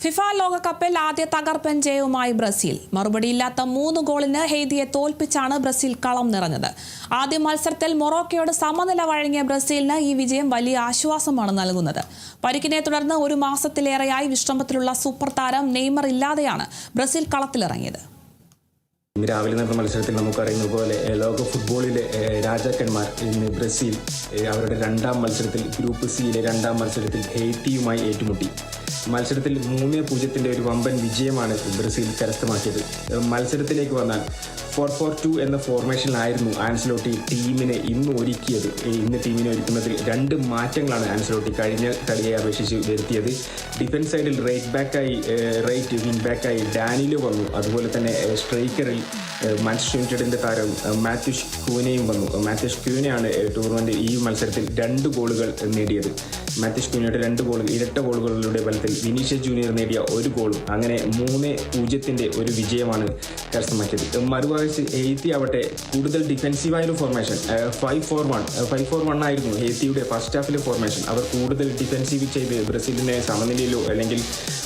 FIFA ലോകകപ്പിൽ ആദ്യ തകർപ്പൻ ജയവുമായി ബ്രസീൽ. മറുപടിയില്ലാത്ത 3 ഗോളിന് ഹെയ്തിയെ തോൽപ്പിച്ചാണ് ബ്രസീൽ കളം നിറഞ്ഞത്. ആദ്യ മത്സരത്തിൽ മൊറോക്കോയോട് സമനില വഴങ്ങിയ ബ്രസീലിന് ഈ വിജയം വലിയ ആശ്വാസമാണ് നൽകുന്നത്. പരിക്കിനെ തുടർന്ന് 1 മാസത്തിലേറെയായി വിശ്രമത്തിലുള്ള സൂപ്പർ താരം നെയ്മർ ഇല്ലാതെയാണ് ബ്രസീൽ കളത്തിലിറങ്ങിയത്. രാവിലെ നടന്ന മത്സരത്തിൽ നമുക്കറിയുന്ന പോലെ ലോക ഫുട്ബോളിലെ രാജാക്കന്മാർ ഇന്ന് ബ്രസീൽ അവരുടെ രണ്ടാം മത്സരത്തിൽ ഗ്രൂപ്പ് സിയിലെ രണ്ടാം മത്സരത്തിൽ ഹെയ്ത്തിയുമായി ഏറ്റുമുട്ടി. മത്സരത്തിൽ 3-0 ഒരു വമ്പൻ വിജയമാണ് ബ്രസീൽ കരസ്ഥമാക്കിയത്. മത്സരത്തിലേക്ക് വന്നാൽ 4-4-2 എന്ന ഫോർമേഷനിലായിരുന്നു ആൻസലോട്ടി ടീമിനെ ഇന്ന് ഒരുക്കിയത്. ടീമിനെ ഒരുക്കുന്നതിൽ 2 മാറ്റങ്ങളാണ് ആൻസലോട്ടി കഴിഞ്ഞ കളിയെ അപേക്ഷിച്ച് വരുത്തിയത്. ഡിഫൻസ് സൈഡിൽ റൈറ്റ് വിങ് ബാക്കായി ഡാനിലോ വന്നു. അതുപോലെ തന്നെ സ്ട്രൈക്കറിൽ മാഞ്ചസ്റ്റർ യുണൈറ്റഡിൻ്റെ താരം മാത്യൂസ് ക്യൂനയും വന്നു. മാത്യൂസ് ക്യൂനയാണ് ടൂർണമെൻറ്റ് ഈ മത്സരത്തിൽ 2 ഗോളുകൾ നേടിയത്. മാത്യൂസ് ക്യൂനയുടെ 2 ഗോളുകൾ ഇരട്ട ഗോളുകളുടെ ബലത്തിൽ വിനീഷ്യസ് ജൂനിയർ നേടിയ 1 ഗോളും അങ്ങനെ 3-0 ഒരു വിജയമാണ് കരസ്ഥമാക്കിയത്. മറുവശത്ത് ഹെയ്ത്തി ആവട്ടെ കൂടുതൽ ഡിഫെൻസീവായൊരു ഫോർമേഷൻ 5-4-1 ആയിരുന്നു ഹെയ്ത്തിയുടെ ഫസ്റ്റ് ഹാഫിലെ ഫോർമേഷൻ. അവർ കൂടുതൽ ഡിഫെൻസീവ് ചെയ്ത് ബ്രസീലിനെ സമനിലയിലോ അല്ലെങ്കിൽ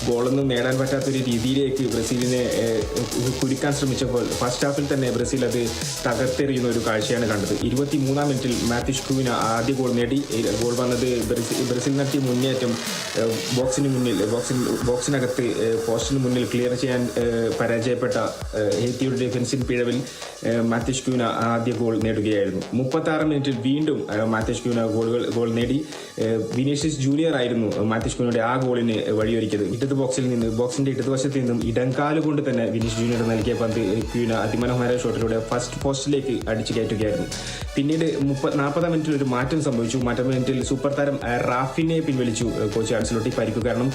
ഗോളൊന്നും നേടാൻ പറ്റാത്തൊരു രീതിയിലേക്ക് ബ്രസീലിനെ കുരുക്കാൻ ശ്രമിച്ചപ്പോൾ ഫസ്റ്റ് ഹാഫിൽ തന്നെ ബ്രസീൽ അത് തകർത്തെറിയുന്ന ഒരു കാഴ്ചയാണ് കണ്ടത്. 23-ാം മിനിറ്റിൽ മാത്യൂസ് ക്യൂന ആദ്യ ഗോൾ നേടി. ഗോൾ വന്നത് ബ്രസീൽ നടത്തിയ മുന്നേറ്റം ബോക്സിനകത്ത് പോസ്റ്റിന് മുന്നിൽ ക്ലിയർ ചെയ്യാൻ പരാജയപ്പെട്ട ഹെയ്ത്തിയുടെ ഡിഫൻസിന് പിഴവിൽ മാത്യൂസ് ക്യൂന ആദ്യ ഗോൾ നേടുകയായിരുന്നു. 36-ാം മിനിറ്റിൽ വീണ്ടും മാത്യൂസ് ക്യൂന ഗോൾ നേടി. വിനീഷ്യസ് ജൂനിയർ ആയിരുന്നു മാത്യൂസ് ക്യൂനയുടെ ആ ഗോളിന് വഴിയൊരുക്കിയത്. ബോക്സിന്റെ ഇടതുവശത്ത് നിന്നും ഇടംകാല് കൊണ്ട് തന്നെ വിനീഷ്യസ് ജൂനിയർ നൽകിയ പന്ത് ക്യൂന അതിമനോഹര ഷോട്ടിലൂടെ ഫസ്റ്റ് പോസ്റ്റിലേക്ക് അടിച്ചു കയറ്റുകയായിരുന്നു. പിന്നീട് 40-ാം മിനിറ്റിൽ ഒരു മാറ്റം സംഭവിച്ചു. 40-ാം മിനിറ്റിൽ സൂപ്പർ താരം റാഫിനെ പിൻവലിച്ചു കോച്ച് ആൻസലോട്ടി. പരിക്കു കാരണം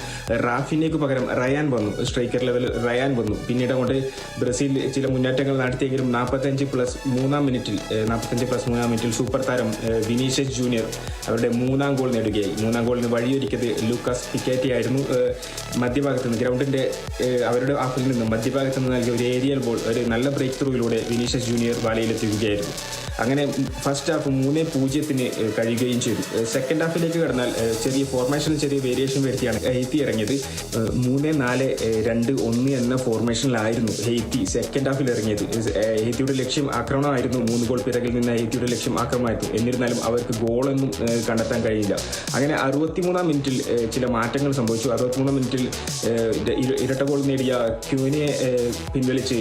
റാഫിനേക്ക് പകരം റയാൻ വന്നു. സ്ട്രൈക്കർ ലെവലിൽ റയാൻ വന്നു. പിന്നീട് അങ്ങോട്ട് ബ്രസീൽ ചില മുന്നേറ്റങ്ങൾ നടത്തിയെങ്കിലും 45+3-ാം മിനിറ്റിൽ സൂപ്പർ താരം വിനീഷ്യസ് ജൂനിയർ അവരുടെ 3-ാം ഗോൾ നേടുകയായി. 3-ാം ഗോളിന് വഴിയൊരുക്കിയത് ലൂക്കാസ് പിക്കാറ്റി ആയിരുന്നു. മധ്യഭാഗത്ത് നിന്ന് ഗ്രൗണ്ടിന്റെ അവരുടെ ഹാഫിൽ നിന്ന് മധ്യഭാഗത്ത് നിന്ന് നൽകിയ ഒരു ഏരിയൽ ബോൾ ഒരു നല്ല ബ്രേക്ക് ത്രൂയിലൂടെ വിനീഷ്യസ് ജൂനിയർ വലയിലെത്തിക്കുകയായിരുന്നു. അങ്ങനെ ഫസ്റ്റ് ഹാഫ് 3-0 കഴിയുകയും ചെയ്തു. സെക്കൻഡ് ഹാഫിലേക്ക് കടന്നാൽ ചെറിയ വേരിയേഷൻ വരുത്തിയാണ് ഹെയ്ത്തി ഇറങ്ങിയത്. 3-4-2-1 എന്ന ഫോർമേഷനിലായിരുന്നു ഹെയ്ത്തി സെക്കൻഡ് ഹാഫിൽ ഇറങ്ങിയത്. ഹെയ്ത്തിയുടെ ലക്ഷ്യം ആക്രമണമായിരുന്നു. 3 ഗോൾ പിറകിൽ നിന്ന് ഹെയ്ത്തിയുടെ ലക്ഷ്യം ആക്രമണമായിരുന്നു. എന്നിരുന്നാലും അവർക്ക് ഗോളൊന്നും കണ്ടെത്താൻ കഴിയില്ല. അങ്ങനെ 63-ാം മിനിറ്റിൽ ചില മാറ്റങ്ങൾ സംഭവിച്ചു. 63-ാം മിനിറ്റിൽ ഇരട്ട ഗോൾ നേടിയ ക്യൂനെ പിൻവലിച്ച്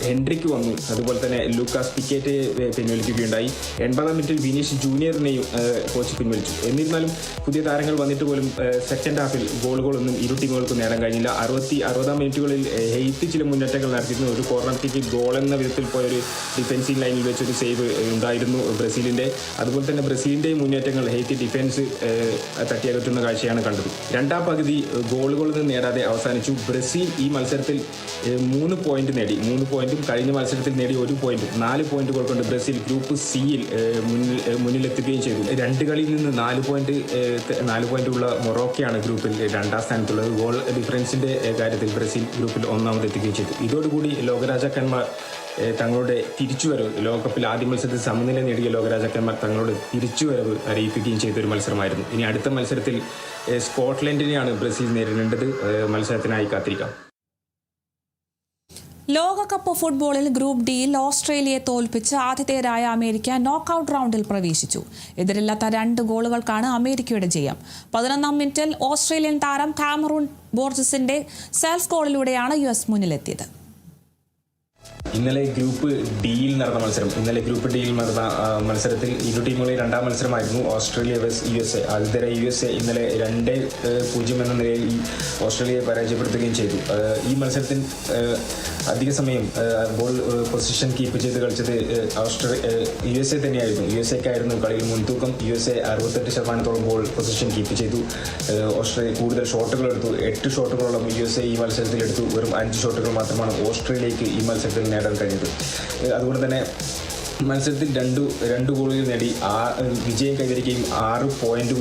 ഹെൻഡ്രിക്ക് വന്നു. അതുപോലെ തന്നെ ലൂക്കാസ് പിക്കേറ്റെ പിൻവലിക്കുകയുണ്ടായി. 80-ാം മിനിറ്റിൽ വിനീഷ്യസ് ജൂനിയറിനെയും കോച്ച് പിൻവലിച്ചു. എന്നിരുന്നാലും പുതിയ താരങ്ങൾ വന്നിട്ട് പോലും സെക്കൻഡ് ഹാഫിൽ ഗോളുകളൊന്നും ഇരു ടീമുകൾക്കും നേടാൻ കഴിഞ്ഞില്ല. 60-ാം മിനിറ്റുകളിൽ ഹെയ്ത്തി ചില മുന്നേറ്റങ്ങൾ നടത്തിയിരുന്നു. ഒരു കോർണർ കിക്ക് ഗോൾ എന്ന വിധത്തിൽ പോയൊരു ഡിഫൻസീവ് ലൈനിൽ വെച്ചൊരു സേവ് ഉണ്ടായിരുന്നു ബ്രസീലിൻ്റെ. അതുപോലെ തന്നെ ബ്രസീലിൻ്റെ മുന്നേറ്റങ്ങൾ ഹെയ്ത്തി ഡിഫൻസ് തട്ടിയകറ്റുന്ന കാഴ്ചയാണ് കണ്ടത്. രണ്ടാം പകുതി ഗോളുകളൊന്നും നേടാതെ അവസാനിച്ചു. ബ്രസീൽ ഈ മത്സരത്തിൽ 3 പോയിന്റ് നേടി. 3 പോയിന്റും കഴിഞ്ഞ മത്സരത്തിൽ നേടി 1 പോയിന്റും 4 പോയിന്റുകൾ കൊണ്ട് ബ്രസീൽ ഗ്രൂപ്പ് സിയിൽ മുന്നിലെത്തുകയും ചെയ്തു. 2 കളിയിൽ നിന്ന് 4 പോയിന്റുള്ള മൊറോക്കയാണ് ഗ്രൂപ്പിൽ 2ാം സ്ഥാനത്തുള്ളത്. ഗോൾ ഡിഫറൻസിന്റെ കാര്യത്തിൽ ബ്രസീൽ ഗ്രൂപ്പിൽ 1ാമതെത്തുകയും ചെയ്തു. ഇതോടുകൂടി ലോകരാജാക്കന്മാർ തങ്ങളുടെ തിരിച്ചുവരവ് ലോകകപ്പിൽ ആദ്യ മത്സരത്തിൽ സമനില നേടിയ ലോകരാജാക്കന്മാർ തങ്ങളുടെ തിരിച്ചുവരവ് അറിയിക്കുകയും ചെയ്തൊരു മത്സരമായിരുന്നു. ഇനി അടുത്ത മത്സരത്തിൽ സ്കോട്ട്ലൻഡിനെയാണ് ബ്രസീൽ നേരിടേണ്ടത്. മത്സരത്തിനായി കാത്തിരിക്കാം. ലോകകപ്പ് ഫുട്ബോളിൽ ഗ്രൂപ്പ് ഡിയിൽ ഓസ്ട്രേലിയയെ തോൽപ്പിച്ച് ആതിഥേയരായ അമേരിക്ക നോക്കൌട്ട് റൗണ്ടിൽ പ്രവേശിച്ചു. എതിരില്ലാത്ത 2 ഗോളുകൾക്കാണ് അമേരിക്കയുടെ ജയം. 11-ാം മിനിറ്റിൽ ഓസ്ട്രേലിയൻ താരം കാമറൂൺ ബോർജസിന്റെ സെൽഫ് ഗോളിലൂടെയാണ് US മുന്നിലെത്തിയത്. ഇന്നലെ ഗ്രൂപ്പ് ഡിയിൽ നടന്ന മത്സരത്തിൽ ഇരു ടീമുകളിൽ 2ാം മത്സരമായിരുന്നു. Australia versus USA. ആതിഥേയരായ USA ഇന്നലെ 2-0 എന്ന നിലയിൽ ഓസ്ട്രേലിയയെ പരാജയപ്പെടുത്തുകയും ചെയ്തു. ഈ മത്സരത്തിൽ അധിക സമയം ബോൾ പൊസിഷൻ കീപ്പ് ചെയ്ത് കളിച്ചത് USA തന്നെയായിരുന്നു. USAക്കായിരുന്നു കളിയിൽ മുൻതൂക്കം. USA 68% ബോൾ പൊസിഷൻ കീപ്പ് ചെയ്തു. ഓസ്ട്രേലിയ കൂടുതൽ ഷോട്ടുകൾ എടുത്തു. 8 ഷോട്ടുകളോളം USA ഈ മത്സരത്തിൽ എടുത്തു. വെറും 5 ഷോട്ടുകൾ മാത്രമാണ് ഓസ്ട്രേലിയക്ക് ഈ മത്സരത്തിൽ നേടാൻ കഴിഞ്ഞത്. അതുകൊണ്ട് തന്നെ മത്സരത്തിൽ 2 ഗോളുകൾ നേടി വിജയം കൈവരിക്കുകയും 6 പോയിന്റ്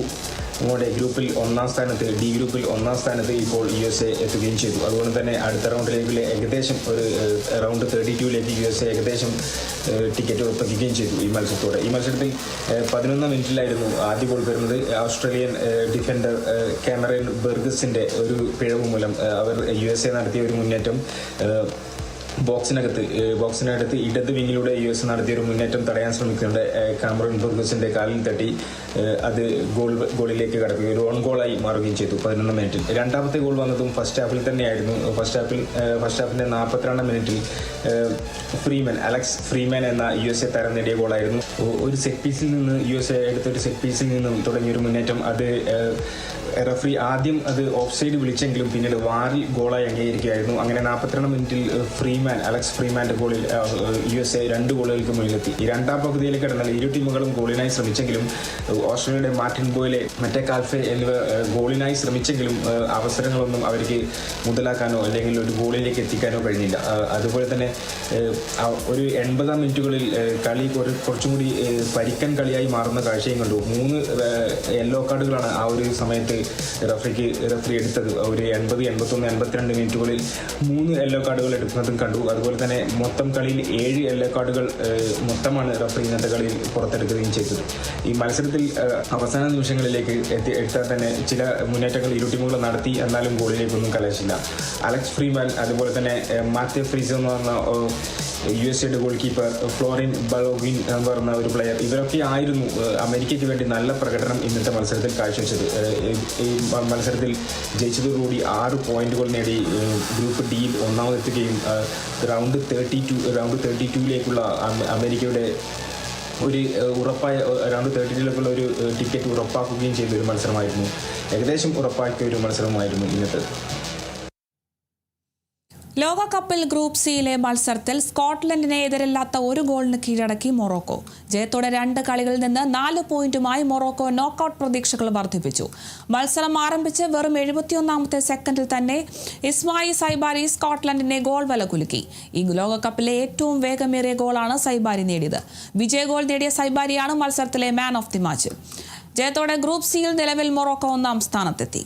ഗ്രൂപ്പിൽ ഒന്നാം സ്ഥാനത്ത് ഡി ഗ്രൂപ്പിൽ ഒന്നാം സ്ഥാനത്ത് ഇപ്പോൾ USA എത്തുകയും ചെയ്തു. അതുകൊണ്ട് തന്നെ അടുത്ത റൗണ്ടിലേക്ക് ഏകദേശം ഒരു റൗണ്ട് 32ലേക്ക് USA ഏകദേശം ടിക്കറ്റ് ഉറപ്പിക്കുകയും ചെയ്തു ഈ മത്സരത്തോടെ. ഈ മത്സരത്തിൽ 11 മിനിറ്റിലായിരുന്നു ആദ്യ ഗോൾ വരുന്നത്. ഓസ്ട്രേലിയൻ ഡിഫൻഡർ കാമറൻ ബെർഗസിന്റെ ഒരു പിഴവ് മൂലം അവർ USA നടത്തിയ ഒരു മുന്നേറ്റം ബോക്സിനകത്ത് ഇടത് വിങ്ങിലൂടെ US നടത്തിയ ഒരു മുന്നേറ്റം തടയാൻ ശ്രമിക്കുന്നുണ്ട്. കാമറൻ ബെർഗസിന്റെ കാലിൽ തട്ടി അത് ഗോളിലേക്ക് കടക്കുകയും ഒരു ഓൺ ഗോളായി മാറുകയും ചെയ്തു 11 മിനിറ്റിൽ. രണ്ടാമത്തെ ഗോൾ വന്നതും ഫസ്റ്റ് ഹാഫിൽ തന്നെയായിരുന്നു. ഫസ്റ്റ് ഹാഫിന്റെ 42 മിനിറ്റിൽ അലക്സ് ഫ്രീമാൻ എന്ന USA താരം നേടിയ ഗോളായിരുന്നു. ഒരു സെറ്റ് പീസിൽ നിന്ന് USA എടുത്തൊരു സെറ്റ് പീസിൽ നിന്നും തുടങ്ങിയൊരു മുന്നേറ്റം അത് റഫറി ആദ്യം അത് ഓഫ് സൈഡ് വിളിച്ചെങ്കിലും പിന്നീട് വാറിൽ ഗോളായി അംഗീകരിക്കുകയായിരുന്നു. അങ്ങനെ 42 മിനിറ്റിൽ അലക്സ് ഫ്രീമാന്റെ ഗോളിൽ USA 2 ഗോളുകൾക്ക് മുന്നിലെത്തി. ഈ രണ്ടാം പകുതിയിലേക്ക് കടന്നാൽ ഇരു ടീമുകളും ഗോളിനായി ശ്രമിച്ചെങ്കിലും ഓസ്ട്രേലിയയുടെ മാർട്ടിൻ ബോയിലെ മറ്റേ കാൽഫെ എന്നിവ ഗോളിനായി ശ്രമിച്ചെങ്കിലും അവസരങ്ങളൊന്നും അവർക്ക് മുതലാക്കാനോ അല്ലെങ്കിൽ ഒരു ഗോളിലേക്ക് എത്തിക്കാനോ കഴിഞ്ഞില്ല. അതുപോലെ തന്നെ ഒരു 80 മിനിറ്റുകളിൽ കളി കുറച്ചും കൂടി പരിക്കൻ കളിയായി മാറുന്ന കാഴ്ചയും കണ്ടു. 3 യെല്ലോ കാർഡുകളാണ് ആ ഒരു സമയത്ത് റഫറി എടുത്തത്. ഒരു 80, 81, 82 മിനിറ്റുകളിൽ 3 യെല്ലോ കാർഡുകൾ എടുക്കുന്നതും കണ്ടു. അതുപോലെ തന്നെ മൊത്തം കളിയിൽ 7 യെല്ലോ കാർഡുകൾ മൊത്തമാണ് റഫറി ഇന്നത്തെ കളിയിൽ പുറത്തെടുക്കുകയും ചെയ്തത്. ഈ മത്സരത്തിൽ അവസാന നിമിഷങ്ങളിലേക്ക് എത്താൻ തന്നെ ചില മുന്നേറ്റങ്ങൾ ഇരു ടീമുകൾ നടത്തി, എന്നാലും ഗോളിലേക്കൊന്നും കലാശില്ല. അലക്സ് ഫ്രീമാൻ അതുപോലെ തന്നെ മാത്യു ഫ്രീസോ എന്ന് പറഞ്ഞ USA ഗോൾ കീപ്പർ, ഫ്ലോറിൻ ബലോഗിൻ എന്ന് പറഞ്ഞ ഒരു പ്ലെയർ, ഇവരൊക്കെ ആയിരുന്നു അമേരിക്കയ്ക്ക് വേണ്ടി നല്ല പ്രകടനം ഇന്നത്തെ മത്സരത്തിൽ കാഴ്ചവെച്ചത്. ഈ മത്സരത്തിൽ ജയിച്ചതോടുകൂടി 6 പോയിന്റുകൾ നേടി ഗ്രൂപ്പ് ഡിയിൽ ഒന്നാമതെത്തുകയും റൗണ്ട് 32ലേക്കുള്ള അമേരിക്കയുടെ ഒരു ഉറപ്പായ റൗണ്ട് 32ലേക്കുള്ള ഒരു ടിക്കറ്റ് ഉറപ്പാക്കുകയും ചെയ്ത ഒരു മത്സരമായിരുന്നു. ഏകദേശം ഉറപ്പാക്കിയ ഒരു മത്സരമായിരുന്നു ഇന്നത്തെ. ലോകകപ്പിൽ ഗ്രൂപ്പ് സിയിലെ മത്സരത്തിൽ സ്കോട്ട്ലൻഡിനെ എതിരില്ലാത്ത ഒരു ഗോളിന് കീഴടക്കി മൊറോക്കോ. ജയത്തോടെ 2 കളികളിൽ നിന്ന് 4 പോയിന്റുമായി മൊറോക്കോ നോക്കൌട്ട് പ്രതീക്ഷകൾ വർദ്ധിപ്പിച്ചു. മത്സരം ആരംഭിച്ച് വെറും 71ാമത്തെ സെക്കൻഡിൽ തന്നെ ഇസ്മായിൽ സൈബാരി സ്കോട്ട്ലൻഡിനെ ഗോൾ വല കുലുക്കി. ഈ ലോകകപ്പിലെ ഏറ്റവും വേഗമേറിയ ഗോളാണ് സൈബാരി നേടിയത്. വിജയ ഗോൾ നേടിയ സൈബാരിയാണ് മത്സരത്തിലെ മാൻ ഓഫ് ദി മാച്ച്. ജയത്തോടെ ഗ്രൂപ്പ് സിയിൽ നിലവിൽ മൊറോക്കോ 1ാം സ്ഥാനത്തെത്തി.